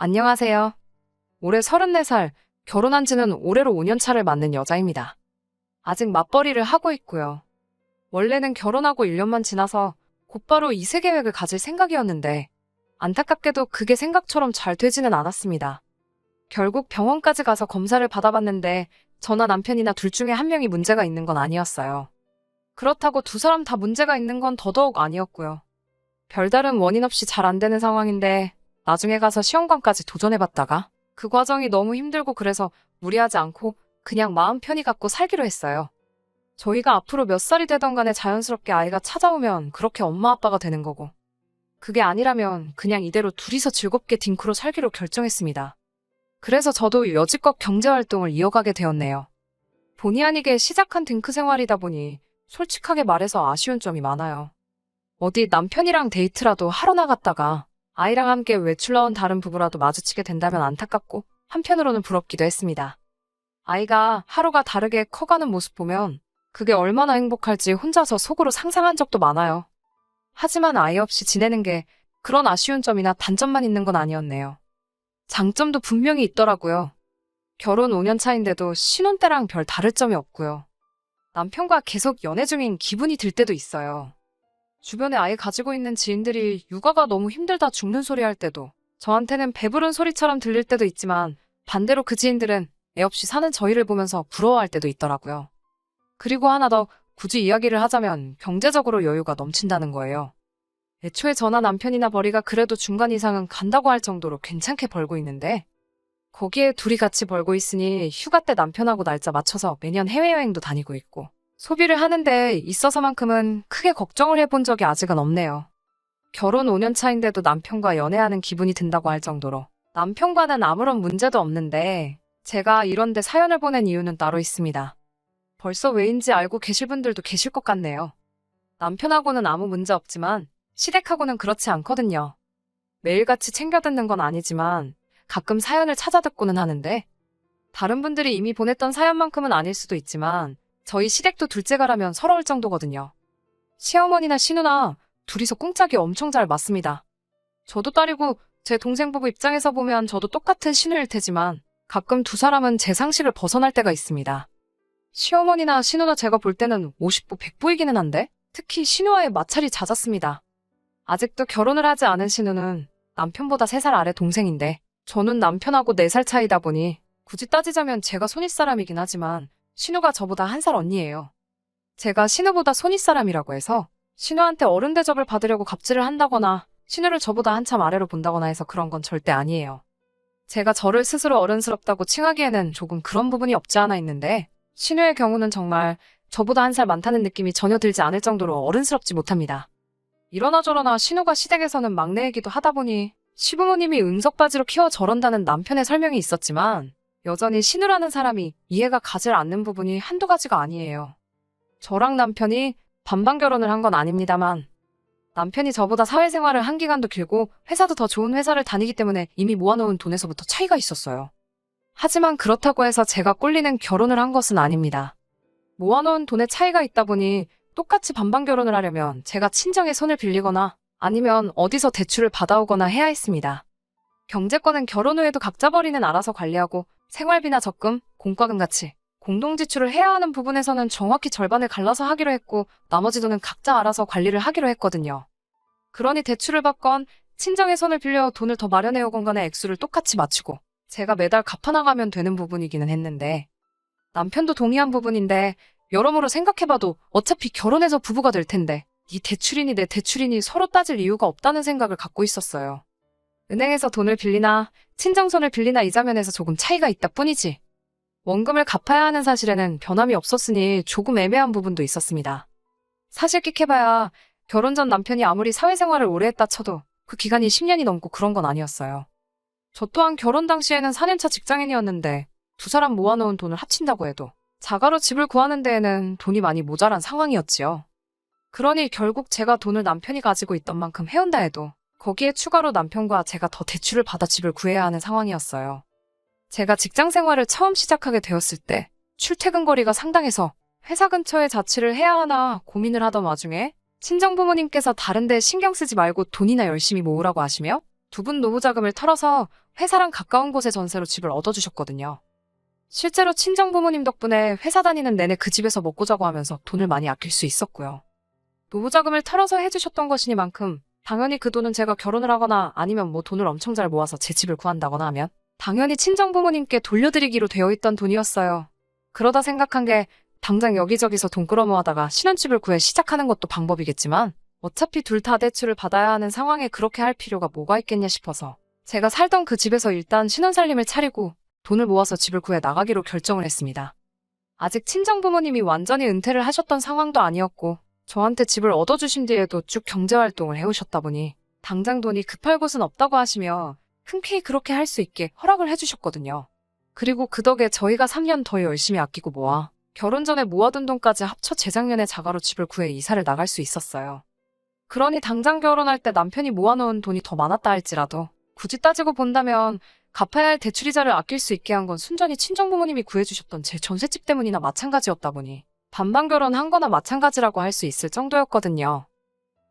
안녕하세요. 올해 34살, 결혼한 지는 올해로 5년 차를 맞는 여자입니다. 아직 맞벌이를 하고 있고요. 원래는 결혼하고 1년만 지나서 곧바로 이세 계획을 가질 생각이었는데 안타깝게도 그게 생각처럼 잘 되지는 않았습니다. 결국 병원까지 가서 검사를 받아봤는데 저나 남편이나 둘 중에 한 명이 문제가 있는 건 아니었어요. 그렇다고 두 사람 다 문제가 있는 건 더더욱 아니었고요. 별다른 원인 없이 잘 안 되는 상황인데 나중에 가서 시험관까지 도전해봤다가 그 과정이 너무 힘들고 그래서 무리하지 않고 그냥 마음 편히 갖고 살기로 했어요. 저희가 앞으로 몇 살이 되던 간에 자연스럽게 아이가 찾아오면 그렇게 엄마 아빠가 되는 거고 그게 아니라면 그냥 이대로 둘이서 즐겁게 딩크로 살기로 결정했습니다. 그래서 저도 여지껏 경제활동을 이어가게 되었네요. 본의 아니게 시작한 딩크 생활이다 보니 솔직하게 말해서 아쉬운 점이 많아요. 어디 남편이랑 데이트라도 하러 나갔다가 아이랑 함께 외출 나온 다른 부부라도 마주치게 된다면 안타깝고 한편으로는 부럽기도 했습니다. 아이가 하루가 다르게 커가는 모습 보면 그게 얼마나 행복할지 혼자서 속으로 상상한 적도 많아요. 하지만 아이 없이 지내는 게 그런 아쉬운 점이나 단점만 있는 건 아니었네요. 장점도 분명히 있더라고요. 결혼 5년 차인데도 신혼 때랑 별 다를 점이 없고요. 남편과 계속 연애 중인 기분이 들 때도 있어요. 주변에 아이 가지고 있는 지인들이 육아가 너무 힘들다 죽는 소리 할 때도 저한테는 배부른 소리처럼 들릴 때도 있지만 반대로 그 지인들은 애 없이 사는 저희를 보면서 부러워할 때도 있더라고요. 그리고 하나 더 굳이 이야기를 하자면 경제적으로 여유가 넘친다는 거예요. 애초에 저나 남편이나 벌이가 그래도 중간 이상은 간다고 할 정도로 괜찮게 벌고 있는데 거기에 둘이 같이 벌고 있으니 휴가 때 남편하고 날짜 맞춰서 매년 해외여행도 다니고 있고 소비를 하는 데 있어서만큼은 크게 걱정을 해본 적이 아직은 없네요. 결혼 5년 차인데도 남편과 연애하는 기분이 든다고 할 정도로 남편과는 아무런 문제도 없는데 제가 이런데 사연을 보낸 이유는 따로 있습니다. 벌써 왜인지 알고 계실 분들도 계실 것 같네요. 남편하고는 아무 문제 없지만 시댁하고는 그렇지 않거든요. 매일같이 챙겨 듣는 건 아니지만 가끔 사연을 찾아 듣고는 하는데 다른 분들이 이미 보냈던 사연만큼은 아닐 수도 있지만 저희 시댁도 둘째가라면 서러울 정도거든요. 시어머니나 시누나 둘이서 꿍짝이 엄청 잘 맞습니다. 저도 딸이고 제 동생 부부 입장에서 보면 저도 똑같은 시누일 테지만 가끔 두 사람은 제 상식을 벗어날 때가 있습니다. 시어머니나 시누나 제가 볼 때는 50부 100부이기는 한데 특히 시누와의 마찰이 잦았습니다. 아직도 결혼을 하지 않은 시누는 남편보다 3살 아래 동생인데 저는 남편하고 4살 차이다 보니 굳이 따지자면 제가 손윗사람이긴 하지만 신우가 저보다 1살 언니예요. 제가 신우보다 손윗사람이라고 해서 신우한테 어른 대접을 받으려고 갑질을 한다거나 신우를 저보다 한참 아래로 본다거나 해서 그런 건 절대 아니에요. 제가 저를 스스로 어른스럽다고 칭하기에는 조금 그런 부분이 없지 않아 있는데 신우의 경우는 정말 저보다 1살 많다는 느낌이 전혀 들지 않을 정도로 어른스럽지 못합니다. 이러나 저러나 신우가 시댁에서는 막내이기도 하다 보니 시부모님이 응석바지로 키워 저런다는 남편의 설명이 있었지만 여전히 신우라는 사람이 이해가 가질 않는 부분이 한두 가지가 아니에요. 저랑 남편이 반반 결혼을 한 건 아닙니다만 남편이 저보다 사회생활을 한 기간도 길고 회사도 더 좋은 회사를 다니기 때문에 이미 모아놓은 돈에서부터 차이가 있었어요. 하지만 그렇다고 해서 제가 꼴리는 결혼을 한 것은 아닙니다. 모아놓은 돈에 차이가 있다 보니 똑같이 반반 결혼을 하려면 제가 친정의 손을 빌리거나 아니면 어디서 대출을 받아오거나 해야 했습니다. 경제권은 결혼 후에도 각자 벌이는 알아서 관리하고 생활비나 적금, 공과금 같이 공동지출을 해야 하는 부분에서는 정확히 절반을 갈라서 하기로 했고 나머지 돈은 각자 알아서 관리를 하기로 했거든요. 그러니 대출을 받건 친정의 손을 빌려 돈을 더 마련해 오건 간에 액수를 똑같이 맞추고 제가 매달 갚아나가면 되는 부분이기는 했는데 남편도 동의한 부분인데 여러모로 생각해봐도 어차피 결혼해서 부부가 될 텐데 네 대출이니 내 대출이니 서로 따질 이유가 없다는 생각을 갖고 있었어요. 은행에서 돈을 빌리나 친정손을 빌리나 이자면에서 조금 차이가 있다 뿐이지 원금을 갚아야 하는 사실에는 변함이 없었으니 조금 애매한 부분도 있었습니다. 사실 끽해봐야 결혼 전 남편이 아무리 사회생활을 오래 했다 쳐도 그 기간이 10년이 넘고 그런 건 아니었어요. 저 또한 결혼 당시에는 4년차 직장인이었는데 두 사람 모아놓은 돈을 합친다고 해도 자가로 집을 구하는 데에는 돈이 많이 모자란 상황이었지요. 그러니 결국 제가 돈을 남편이 가지고 있던 만큼 해온다 해도 거기에 추가로 남편과 제가 더 대출을 받아 집을 구해야 하는 상황이었어요. 제가 직장 생활을 처음 시작하게 되었을 때 출퇴근 거리가 상당해서 회사 근처에 자취를 해야 하나 고민을 하던 와중에 친정부모님께서 다른 데 신경 쓰지 말고 돈이나 열심히 모으라고 하시며 두 분 노후 자금을 털어서 회사랑 가까운 곳에 전세로 집을 얻어주셨거든요. 실제로 친정부모님 덕분에 회사 다니는 내내 그 집에서 먹고 자고 하면서 돈을 많이 아낄 수 있었고요. 노후 자금을 털어서 해주셨던 것이니만큼 당연히 그 돈은 제가 결혼을 하거나 아니면 뭐 돈을 엄청 잘 모아서 제 집을 구한다거나 하면 당연히 친정부모님께 돌려드리기로 되어 있던 돈이었어요. 그러다 생각한 게 당장 여기저기서 돈 끌어모아다가 신혼집을 구해 시작하는 것도 방법이겠지만 어차피 둘 다 대출을 받아야 하는 상황에 그렇게 할 필요가 뭐가 있겠냐 싶어서 제가 살던 그 집에서 일단 신혼살림을 차리고 돈을 모아서 집을 구해 나가기로 결정을 했습니다. 아직 친정부모님이 완전히 은퇴를 하셨던 상황도 아니었고 저한테 집을 얻어주신 뒤에도 쭉 경제활동을 해오셨다 보니 당장 돈이 급할 곳은 없다고 하시며 흔쾌히 그렇게 할 수 있게 허락을 해주셨거든요. 그리고 그 덕에 저희가 3년 더 열심히 아끼고 모아 결혼 전에 모아둔 돈까지 합쳐 재작년에 자가로 집을 구해 이사를 나갈 수 있었어요. 그러니 당장 결혼할 때 남편이 모아놓은 돈이 더 많았다 할지라도 굳이 따지고 본다면 갚아야 할 대출이자를 아낄 수 있게 한 건 순전히 친정부모님이 구해주셨던 제 전셋집 때문이나 마찬가지였다 보니 반반 결혼한 거나 마찬가지라고 할 수 있을 정도였거든요.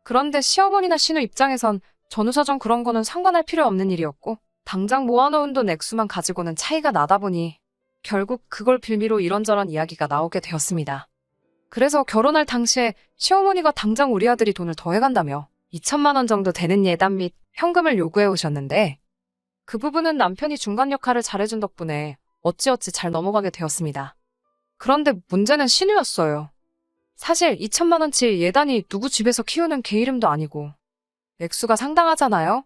그런데 시어머니나 신우 입장에선 전후사정 그런 거는 상관할 필요 없는 일이었고 당장 모아놓은 돈 액수만 가지고는 차이가 나다 보니 결국 그걸 빌미로 이런저런 이야기가 나오게 되었습니다. 그래서 결혼할 당시에 시어머니가 당장 우리 아들이 돈을 더 해간다며 2천만 원 정도 되는 예단 및 현금을 요구해 오셨는데 그 부분은 남편이 중간 역할을 잘해준 덕분에 어찌어찌 잘 넘어가게 되었습니다. 그런데 문제는 신우였어요. 사실 2천만 원치 예단이 누구 집에서 키우는 개 이름도 아니고 액수가 상당하잖아요?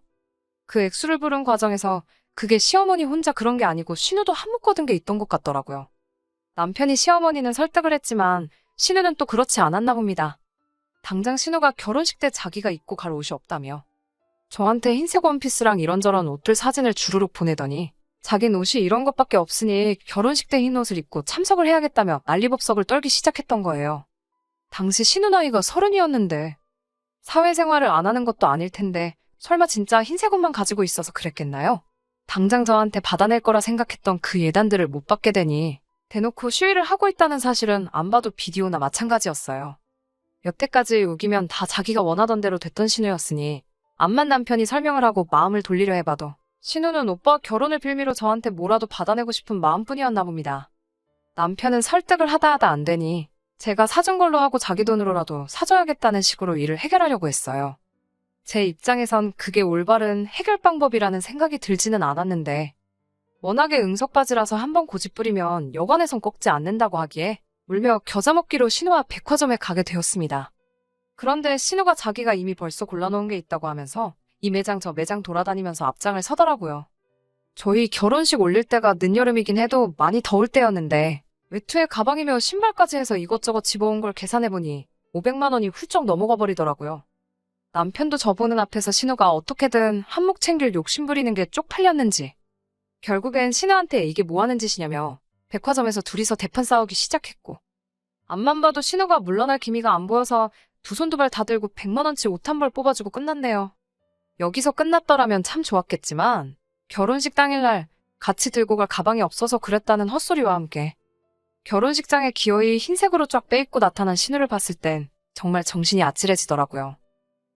그 액수를 부른 과정에서 그게 시어머니 혼자 그런 게 아니고 신우도 한묶어둔 게 있던 것 같더라고요. 남편이 시어머니는 설득을 했지만 신우는 또 그렇지 않았나 봅니다. 당장 신우가 결혼식 때 자기가 입고 갈 옷이 없다며 저한테 흰색 원피스랑 이런저런 옷들 사진을 주르륵 보내더니 자긴 옷이 이런 것밖에 없으니 결혼식 때 흰 옷을 입고 참석을 해야겠다며 난리법석을 떨기 시작했던 거예요. 당시 신우 나이가 30이었는데 사회생활을 안 하는 것도 아닐 텐데 설마 진짜 흰색 옷만 가지고 있어서 그랬겠나요? 당장 저한테 받아낼 거라 생각했던 그 예단들을 못 받게 되니 대놓고 시위를 하고 있다는 사실은 안 봐도 비디오나 마찬가지였어요. 여태까지 우기면 다 자기가 원하던 대로 됐던 신우였으니 암만 남편이 설명을 하고 마음을 돌리려 해봐도 신우는 오빠 결혼을 빌미로 저한테 뭐라도 받아내고 싶은 마음뿐이었나 봅니다. 남편은 설득을 하다 안 되니 제가 사준 걸로 하고 자기 돈으로라도 사줘야겠다는 식으로 일을 해결하려고 했어요. 제 입장에선 그게 올바른 해결 방법이라는 생각이 들지는 않았는데 워낙에 응석바지라서 한번 고집부리면 여관에선 꺾지 않는다고 하기에 울며 겨자 먹기로 신우와 백화점에 가게 되었습니다. 그런데 신우가 자기가 이미 벌써 골라놓은 게 있다고 하면서 이 매장 저 매장 돌아다니면서 앞장을 서더라고요. 저희 결혼식 올릴 때가 늦여름이긴 해도 많이 더울 때였는데 외투에 가방이며 신발까지 해서 이것저것 집어온 걸 계산해보니 500만 원이 훌쩍 넘어가 버리더라고요. 남편도 저 보는 앞에서 신우가 어떻게든 한몫 챙길 욕심 부리는 게 쪽팔렸는지 결국엔 신우한테 이게 뭐 하는 짓이냐며 백화점에서 둘이서 대판 싸우기 시작했고 앞만 봐도 신우가 물러날 기미가 안 보여서 두 손 두 발 다 들고 100만 원치 옷 한 벌 뽑아주고 끝났네요. 여기서 끝났더라면 참 좋았겠지만 결혼식 당일날 같이 들고 갈 가방이 없어서 그랬다는 헛소리와 함께 결혼식장에 기어이 흰색으로 쫙 빼입고 나타난 신우를 봤을 땐 정말 정신이 아찔해지더라고요.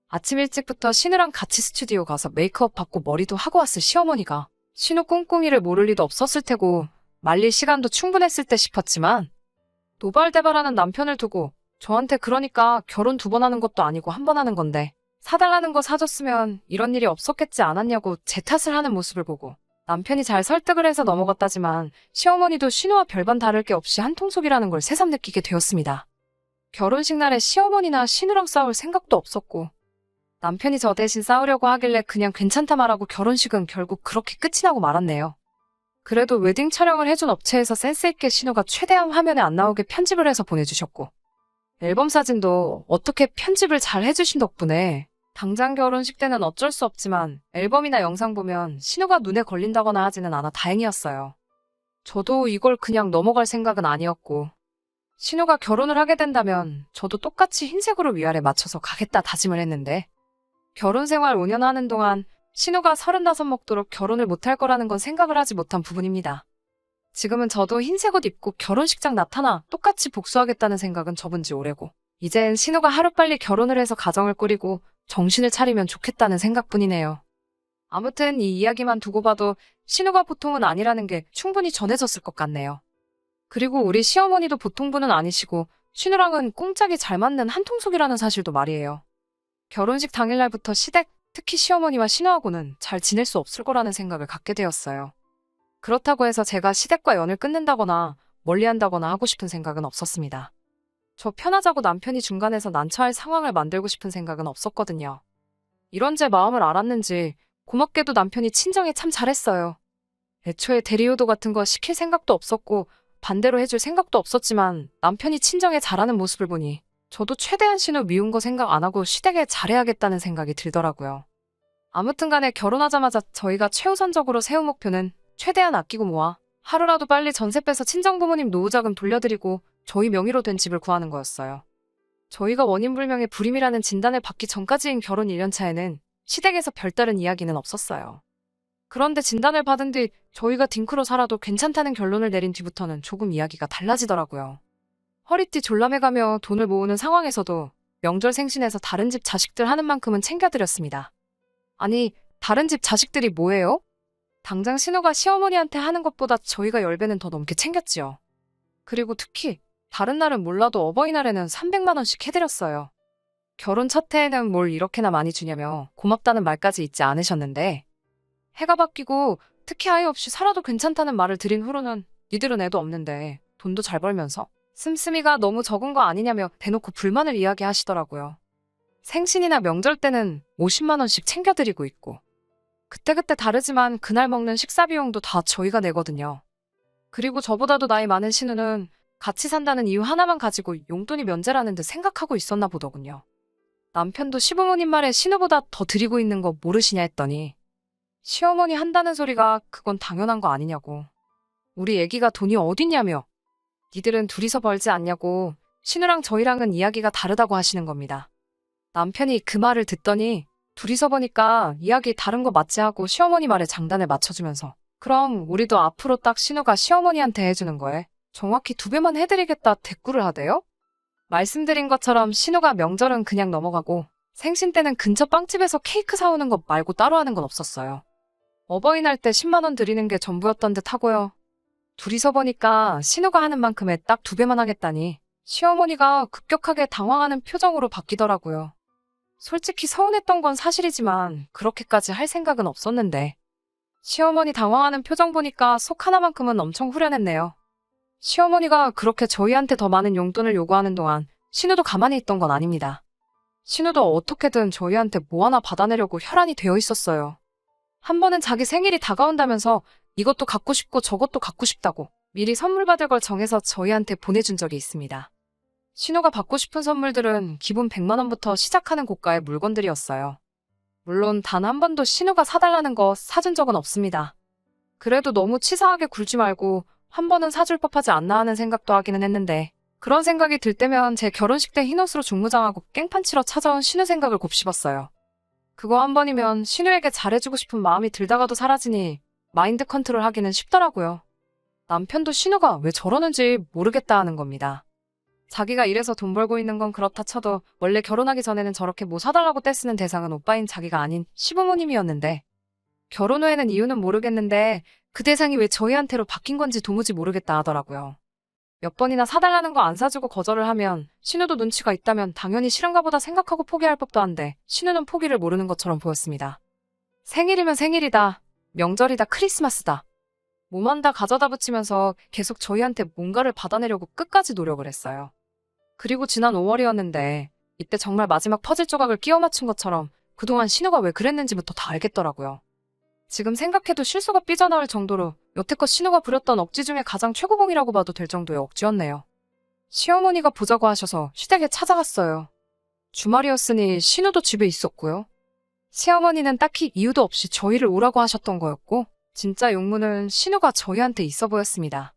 아침 일찍부터 신우랑 같이 스튜디오 가서 메이크업 받고 머리도 하고 왔을 시어머니가 신우 꿍꿍이를 모를 리도 없었을 테고 말릴 시간도 충분했을 때 싶었지만 노발대발하는 남편을 두고 저한테 그러니까 결혼 2번 하는 것도 아니고 1번 하는 건데 사달라는 거 사줬으면 이런 일이 없었겠지 않았냐고 제 탓을 하는 모습을 보고 남편이 잘 설득을 해서 넘어갔다지만 시어머니도 신우와 별반 다를 게 없이 한통속이라는 걸 새삼 느끼게 되었습니다. 결혼식 날에 시어머니나 신우랑 싸울 생각도 없었고 남편이 저 대신 싸우려고 하길래 그냥 괜찮다 말하고 결혼식은 결국 그렇게 끝이 나고 말았네요. 그래도 웨딩 촬영을 해준 업체에서 센스있게 신우가 최대한 화면에 안 나오게 편집을 해서 보내주셨고 앨범 사진도 어떻게 편집을 잘 해주신 덕분에 당장 결혼식 때는 어쩔 수 없지만 앨범이나 영상 보면 신우가 눈에 걸린다거나 하지는 않아 다행이었어요. 저도 이걸 그냥 넘어갈 생각은 아니었고 신우가 결혼을 하게 된다면 저도 똑같이 흰색으로 위아래 맞춰서 가겠다 다짐을 했는데 결혼 생활 5년 하는 동안 신우가 35 먹도록 결혼을 못할 거라는 건 생각을 하지 못한 부분입니다. 지금은 저도 흰색 옷 입고 결혼식장 나타나 똑같이 복수하겠다는 생각은 접은 지 오래고 이젠 신우가 하루빨리 결혼을 해서 가정을 꾸리고 정신을 차리면 좋겠다는 생각뿐이네요. 아무튼 이 이야기만 두고 봐도 신우가 보통은 아니라는 게 충분히 전해졌을 것 같네요. 그리고 우리 시어머니도 보통 분은 아니시고 신우랑은 꽁짝이 잘 맞는 한통속이라는 사실도 말이에요. 결혼식 당일날부터 시댁, 특히 시어머니와 신우하고는 잘 지낼 수 없을 거라는 생각을 갖게 되었어요. 그렇다고 해서 제가 시댁과 연을 끊는다거나 멀리한다거나 하고 싶은 생각은 없었습니다. 저 편하자고 남편이 중간에서 난처할 상황을 만들고 싶은 생각은 없었거든요. 이런 제 마음을 알았는지 고맙게도 남편이 친정에 참 잘했어요. 애초에 대리효도 같은 거 시킬 생각도 없었고 반대로 해줄 생각도 없었지만 남편이 친정에 잘하는 모습을 보니 저도 최대한 신우 미운 거 생각 안 하고 시댁에 잘해야겠다는 생각이 들더라고요. 아무튼 간에 결혼하자마자 저희가 최우선적으로 세운 목표는 최대한 아끼고 모아 하루라도 빨리 전세 빼서 친정부모님 노후자금 돌려드리고 저희 명의로 된 집을 구하는 거였어요. 저희가 원인불명의 불임이라는 진단을 받기 전까지인 결혼 1년 차에는 시댁에서 별다른 이야기는 없었어요. 그런데 진단을 받은 뒤 저희가 딩크로 살아도 괜찮다는 결론을 내린 뒤부터는 조금 이야기가 달라지더라고요. 허리띠 졸라매가며 돈을 모으는 상황에서도 명절 생신에서 다른 집 자식들 하는 만큼은 챙겨드렸습니다. 아니, 다른 집 자식들이 뭐예요? 당장 신우가 시어머니한테 하는 것보다 저희가 10배는 더 넘게 챙겼지요. 그리고 특히 다른 날은 몰라도 어버이날에는 300만 원씩 해드렸어요. 결혼 첫 해에는 뭘 이렇게나 많이 주냐며 고맙다는 말까지 잊지 않으셨는데 해가 바뀌고 특히 아이 없이 살아도 괜찮다는 말을 드린 후로는 니들은 애도 없는데 돈도 잘 벌면서 씀씀이가 너무 적은 거 아니냐며 대놓고 불만을 이야기하시더라고요. 생신이나 명절 때는 50만 원씩 챙겨드리고 있고 그때그때 다르지만 그날 먹는 식사 비용도 다 저희가 내거든요. 그리고 저보다도 나이 많은 신우는 같이 산다는 이유 하나만 가지고 용돈이 면제라는 듯 생각하고 있었나 보더군요. 남편도 시부모님 말에 신우보다 더 드리고 있는 거 모르시냐 했더니 시어머니 한다는 소리가 그건 당연한 거 아니냐고. 우리 애기가 돈이 어딨냐며. 니들은 둘이서 벌지 않냐고 신우랑 저희랑은 이야기가 다르다고 하시는 겁니다. 남편이 그 말을 듣더니 둘이서 보니까 이야기 다른 거 맞지 하고 시어머니 말에 장단을 맞춰주면서 그럼 우리도 앞으로 딱 신우가 시어머니한테 해주는 거에 정확히 2배만 해드리겠다 대꾸를 하대요? 말씀드린 것처럼 신우가 명절은 그냥 넘어가고 생신 때는 근처 빵집에서 케이크 사오는 것 말고 따로 하는 건 없었어요. 어버이날 때 10만 원 드리는 게 전부였던 듯 하고요. 둘이서 보니까 신우가 하는 만큼에 딱 2배만 하겠다니 시어머니가 급격하게 당황하는 표정으로 바뀌더라고요. 솔직히 서운했던 건 사실이지만 그렇게까지 할 생각은 없었는데 시어머니 당황하는 표정 보니까 속 하나만큼은 엄청 후련했네요. 시어머니가 그렇게 저희한테 더 많은 용돈을 요구하는 동안 신우도 가만히 있던 건 아닙니다. 신우도 어떻게든 저희한테 뭐 하나 받아내려고 혈안이 되어 있었어요. 한 번은 자기 생일이 다가온다면서 이것도 갖고 싶고 저것도 갖고 싶다고 미리 선물 받을 걸 정해서 저희한테 보내준 적이 있습니다. 신우가 받고 싶은 선물들은 기본 100만 원부터 시작하는 고가의 물건들이었어요. 물론 단 한 번도 신우가 사달라는 거 사준 적은 없습니다. 그래도 너무 치사하게 굴지 말고 한 번은 사줄 법하지 않나 하는 생각도 하기는 했는데 그런 생각이 들 때면 제 결혼식 때 흰옷으로 중무장하고 깽판 치러 찾아온 신우 생각을 곱씹었어요. 그거 한 번이면 신우에게 잘해주고 싶은 마음이 들다가도 사라지니 마인드 컨트롤 하기는 쉽더라고요. 남편도 신우가 왜 저러는지 모르겠다 하는 겁니다. 자기가 이래서 돈 벌고 있는 건 그렇다 쳐도 원래 결혼하기 전에는 저렇게 뭐 사달라고 떼쓰는 대상은 오빠인 자기가 아닌 시부모님이었는데 결혼 후에는 이유는 모르겠는데 그 대상이 왜 저희한테로 바뀐 건지 도무지 모르겠다 하더라고요. 몇 번이나 사달라는 거 안 사주고 거절을 하면 신우도 눈치가 있다면 당연히 싫은가 보다 생각하고 포기할 법도 한데 신우는 포기를 모르는 것처럼 보였습니다. 생일이면 생일이다. 명절이다. 크리스마스다. 뭐만 다 가져다 붙이면서 계속 저희한테 뭔가를 받아내려고 끝까지 노력을 했어요. 그리고 지난 5월이었는데 이때 정말 마지막 퍼즐 조각을 끼워 맞춘 것처럼 그동안 신우가 왜 그랬는지부터 다 알겠더라고요. 지금 생각해도 실수가 삐져나올 정도로 여태껏 신우가 부렸던 억지 중에 가장 최고봉이라고 봐도 될 정도의 억지였네요. 시어머니가 보자고 하셔서 시댁에 찾아갔어요. 주말이었으니 신우도 집에 있었고요. 시어머니는 딱히 이유도 없이 저희를 오라고 하셨던 거였고 진짜 용무는 신우가 저희한테 있어 보였습니다.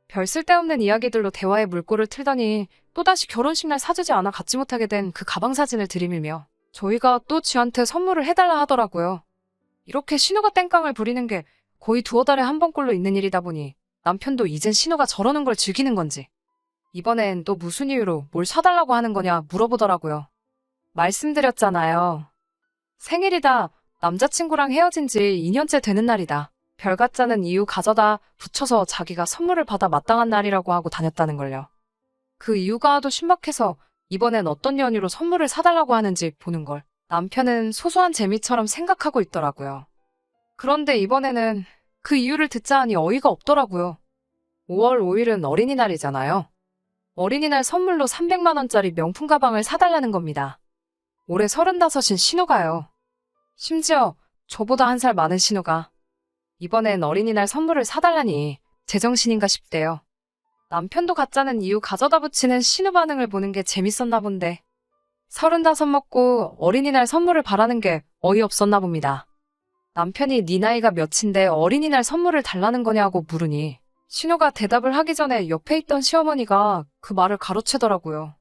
별 쓸데없는 이야기들로 대화의 물꼬를 틀더니 또다시 결혼식 날 사주지 않아 갖지 못하게 된 그 가방 사진을 들이밀며 저희가 또 쥐한테 선물을 해달라 하더라고요. 이렇게 신우가 땡깡을 부리는 게 거의 두어 달에 한 번꼴로 있는 일이다 보니 남편도 이젠 신우가 저러는 걸 즐기는 건지 이번엔 또 무슨 이유로 뭘 사달라고 하는 거냐 물어보더라고요. 말씀드렸잖아요. 생일이다. 남자친구랑 헤어진 지 2년째 되는 날이다. 별 같자는 이유 가져다 붙여서 자기가 선물을 받아 마땅한 날이라고 하고 다녔다는 걸요. 그 이유가 하도 신박해서 이번엔 어떤 연유로 선물을 사달라고 하는지 보는 걸 남편은 소소한 재미처럼 생각하고 있더라고요. 그런데 이번에는 그 이유를 듣자 하니 어이가 없더라고요. 5월 5일은 어린이날이잖아요. 어린이날 선물로 300만 원짜리 명품 가방을 사달라는 겁니다. 올해 35인 신우가요. 심지어 저보다 1살 많은 신우가 이번엔 어린이날 선물을 사달라니 제정신인가 싶대요. 남편도 가짜는 이유 가져다 붙이는 신우 반응을 보는 게 재밌었나 본데 35 먹고 어린이날 선물을 바라는 게 어이없었나 봅니다. 남편이 네 나이가 몇인데 어린이날 선물을 달라는 거냐고 물으니 신우가 대답을 하기 전에 옆에 있던 시어머니가 그 말을 가로채더라고요.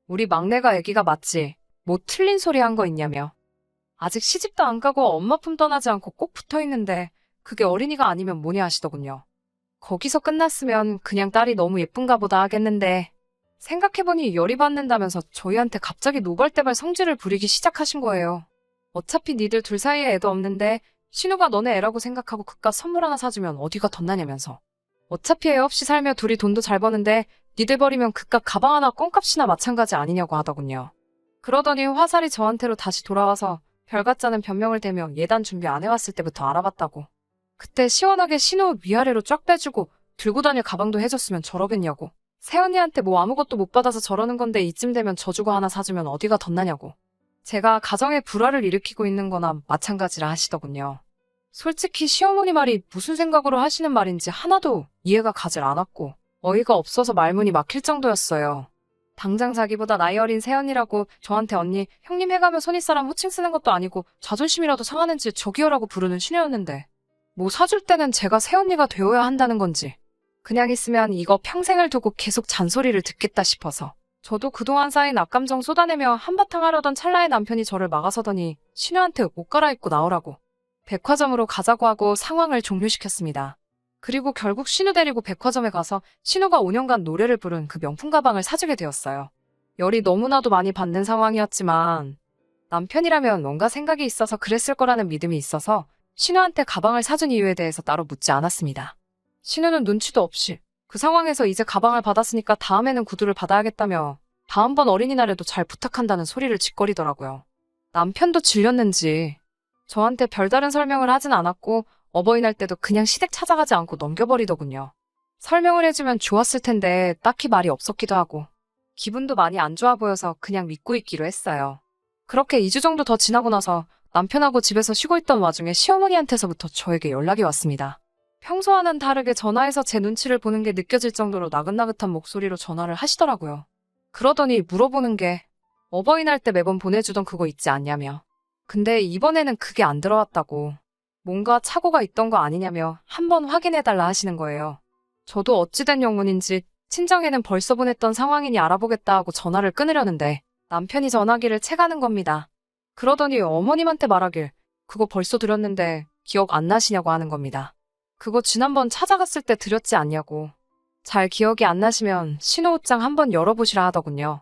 우리 막내가 애기가 맞지? 뭐 틀린 소리 한 거 있냐며. 아직 시집도 안 가고 엄마 품 떠나지 않고 꼭 붙어있는데 그게 어린이가 아니면 뭐냐 하시더군요. 거기서 끝났으면 그냥 딸이 너무 예쁜가 보다 하겠는데 생각해보니 열이 받는다면서 저희한테 갑자기 노발대발 성질을 부리기 시작하신 거예요. 어차피 니들 둘 사이에 애도 없는데 신우가 너네 애라고 생각하고 그깟 선물 하나 사주면 어디가 덧나냐면서. 어차피 애 없이 살며 둘이 돈도 잘 버는데 니들 버리면 그깟 가방 하나 껌값이나 마찬가지 아니냐고 하더군요. 그러더니 화살이 저한테로 다시 돌아와서 별같자는 변명을 대며 예단 준비 안 해왔을 때부터 알아봤다고. 그때 시원하게 신우 위아래로 쫙 빼주고 들고 다닐 가방도 해줬으면 저러겠냐고. 새언니한테 뭐 아무것도 못 받아서 저러는 건데 이쯤 되면 져주고 하나 사주면 어디가 덧나냐고. 제가 가정에 불화를 일으키고 있는 거나 마찬가지라 하시더군요. 솔직히 시어머니 말이 무슨 생각으로 하시는 말인지 하나도 이해가 가질 않았고 어이가 없어서 말문이 막힐 정도였어요. 당장 자기보다 나이 어린 새언니라고 저한테 언니, 형님 해가며 손윗사람 호칭 쓰는 것도 아니고 자존심이라도 상하는지 저기요라고 부르는 신우였는데 뭐 사줄 때는 제가 새언니가 되어야 한다는 건지 그냥 있으면 이거 평생을 두고 계속 잔소리를 듣겠다 싶어서 저도 그동안 쌓인 악감정 쏟아내며 한바탕 하려던 찰나에 남편이 저를 막아서더니 신우한테 옷 갈아입고 나오라고 백화점으로 가자고 하고 상황을 종료시켰습니다. 그리고 결국 신우 데리고 백화점에 가서 신우가 5년간 노래를 부른 그 명품 가방을 사주게 되었어요. 열이 너무나도 많이 받는 상황이었지만 남편이라면 뭔가 생각이 있어서 그랬을 거라는 믿음이 있어서 신우한테 가방을 사준 이유에 대해서 따로 묻지 않았습니다. 신우는 눈치도 없이 그 상황에서 이제 가방을 받았으니까 다음에는 구두를 받아야겠다며 다음번 어린이날에도 잘 부탁한다는 소리를 짓거리더라고요. 남편도 질렸는지 저한테 별다른 설명을 하진 않았고 어버이날 때도 그냥 시댁 찾아가지 않고 넘겨버리더군요. 설명을 해주면 좋았을 텐데 딱히 말이 없었기도 하고 기분도 많이 안 좋아 보여서 그냥 믿고 있기로 했어요. 그렇게 2주 정도 더 지나고 나서 남편하고 집에서 쉬고 있던 와중에 시어머니한테서부터 저에게 연락이 왔습니다. 평소와는 다르게 전화해서 제 눈치를 보는 게 느껴질 정도로 나긋나긋한 목소리로 전화를 하시더라고요. 그러더니 물어보는 게 어버이날 때 매번 보내주던 그거 있지 않냐며. 근데 이번에는 그게 안 들어왔다고. 뭔가 착오가 있던 거 아니냐며 한번 확인해달라 하시는 거예요. 저도 어찌된 영문인지 친정에는 벌써 보냈던 상황이니 알아보겠다 하고 전화를 끊으려는데 남편이 전화기를 채가는 겁니다. 그러더니 어머님한테 말하길 그거 벌써 드렸는데 기억 안 나시냐고 하는 겁니다. 그거 지난번 찾아갔을 때 드렸지 않냐고. 잘 기억이 안 나시면 신우 옷장 한번 열어보시라 하더군요.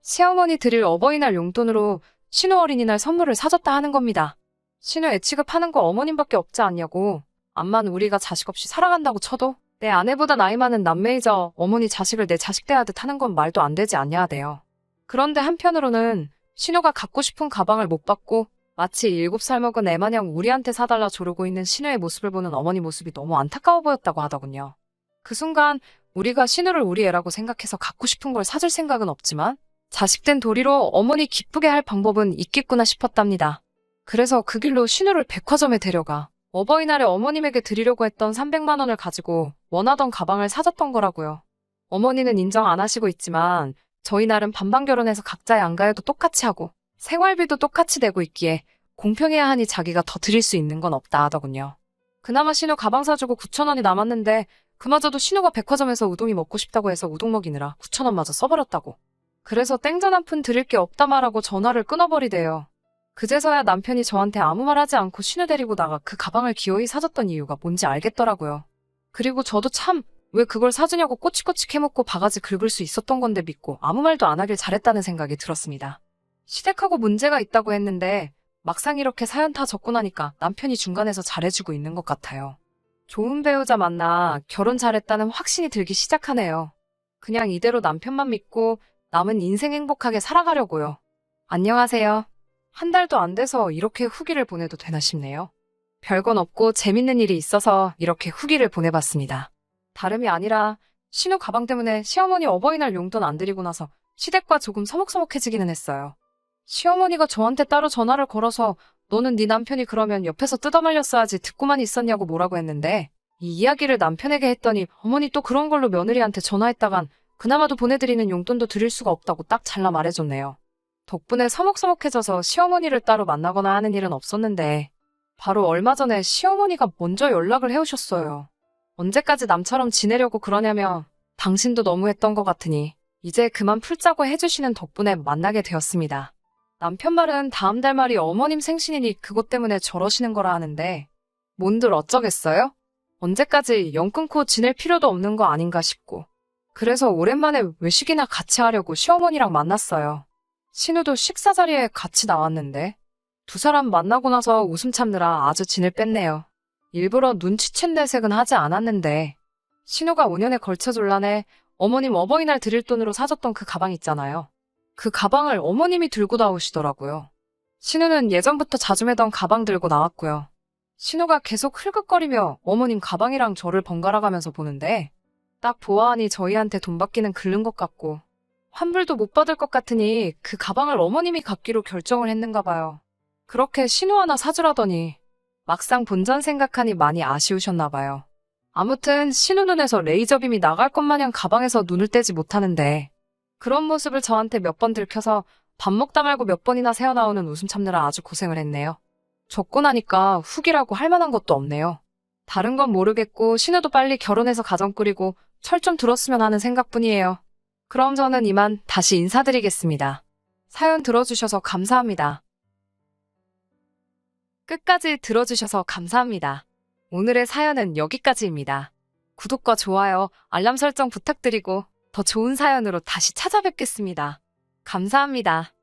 시어머니 드릴 어버이날 용돈으로 신우 어린이날 선물을 사줬다 하는 겁니다. 신우 애 취급하는 거 어머님밖에 없지 않냐고. 암만 우리가 자식 없이 살아간다고 쳐도 내 아내보다 나이 많은 남매이자 어머니 자식을 내 자식 대하듯 하는 건 말도 안 되지 않냐 하대요. 그런데 한편으로는 신우가 갖고 싶은 가방을 못 받고 마치 7살 먹은 애 마냥 우리한테 사달라 조르고 있는 신우의 모습을 보는 어머니 모습이 너무 안타까워 보였다고 하더군요. 그 순간 우리가 신우를 우리 애라고 생각해서 갖고 싶은 걸 사줄 생각은 없지만 자식된 도리로 어머니 기쁘게 할 방법은 있겠구나 싶었답니다. 그래서 그 길로 신우를 백화점에 데려가 어버이날에 어머님에게 드리려고 했던 300만 원을 가지고 원하던 가방을 사줬던 거라고요. 어머니는 인정 안 하시고 있지만 저희 나름 반반 결혼해서 각자의 안가에도 똑같이 하고 생활비도 똑같이 내고 있기에 공평해야 하니 자기가 더 드릴 수 있는 건 없다 하더군요. 그나마 신우 가방 사주고 9,000원이 남았는데 그마저도 신우가 백화점에서 우동이 먹고 싶다고 해서 우동 먹이느라 9,000원 마저 써버렸다고. 그래서 땡전 한 푼 드릴 게 없다 말하고 전화를 끊어버리대요. 그제서야 남편이 저한테 아무 말 하지 않고 신우 데리고 나가 그 가방을 기어이 사줬던 이유가 뭔지 알겠더라고요. 그리고 저도 참 왜 그걸 사주냐고 꼬치꼬치 캐묻고 바가지 긁을 수 있었던 건데 믿고 아무 말도 안 하길 잘했다는 생각이 들었습니다. 시댁하고 문제가 있다고 했는데 막상 이렇게 사연 다 적고 나니까 남편이 중간에서 잘해주고 있는 것 같아요. 좋은 배우자 만나 결혼 잘했다는 확신이 들기 시작하네요. 그냥 이대로 남편만 믿고 남은 인생 행복하게 살아가려고요. 안녕하세요. 한 달도 안 돼서 이렇게 후기를 보내도 되나 싶네요. 별건 없고 재밌는 일이 있어서 이렇게 후기를 보내봤습니다. 다름이 아니라 신우 가방 때문에 시어머니 어버이날 용돈 안 드리고 나서 시댁과 조금 서먹서먹해지기는 했어요. 시어머니가 저한테 따로 전화를 걸어서 너는 네 남편이 그러면 옆에서 뜯어말렸어야지 듣고만 있었냐고 뭐라고 했는데 이 이야기를 남편에게 했더니 어머니 또 그런 걸로 며느리한테 전화했다간 그나마도 보내드리는 용돈도 드릴 수가 없다고 딱 잘라 말해줬네요. 덕분에 서먹서먹해져서 시어머니를 따로 만나거나 하는 일은 없었는데 바로 얼마 전에 시어머니가 먼저 연락을 해오셨어요. 언제까지 남처럼 지내려고 그러냐며 당신도 너무했던 것 같으니 이제 그만 풀자고 해주시는 덕분에 만나게 되었습니다. 남편 말은 다음 달 말이 어머님 생신이니 그것 때문에 저러시는 거라 하는데 뭔들 어쩌겠어요? 언제까지 연 끊고 지낼 필요도 없는 거 아닌가 싶고 그래서 오랜만에 외식이나 같이 하려고 시어머니랑 만났어요. 신우도 식사 자리에 같이 나왔는데 두 사람 만나고 나서 웃음 참느라 아주 진을 뺐네요. 일부러 눈치챈 내색은 하지 않았는데 신우가 5년에 걸쳐 졸라내 어머님 어버이날 드릴 돈으로 사줬던 그 가방 있잖아요. 그 가방을 어머님이 들고 나오시더라고요. 신우는 예전부터 자주 매던 가방 들고 나왔고요. 신우가 계속 흘끗거리며 어머님 가방이랑 저를 번갈아 가면서 보는데 딱 보아하니 저희한테 돈 받기는 글른 것 같고 환불도 못 받을 것 같으니 그 가방을 어머님이 갖기로 결정을 했는가 봐요. 그렇게 신우 하나 사주라더니 막상 본전 생각하니 많이 아쉬우셨나 봐요. 아무튼 신우 눈에서 레이저빔이 나갈 것 마냥 가방에서 눈을 떼지 못하는데 그런 모습을 저한테 몇 번 들켜서 밥 먹다 말고 몇 번이나 새어나오는 웃음 참느라 아주 고생을 했네요. 적고 나니까 후기라고 할 만한 것도 없네요. 다른 건 모르겠고 신우도 빨리 결혼해서 가정 꾸리고 철 좀 들었으면 하는 생각뿐이에요. 그럼 저는 이만 다시 인사드리겠습니다. 사연 들어주셔서 감사합니다. 끝까지 들어주셔서 감사합니다. 오늘의 사연은 여기까지입니다. 구독과 좋아요, 알람 설정 부탁드리고 더 좋은 사연으로 다시 찾아뵙겠습니다. 감사합니다.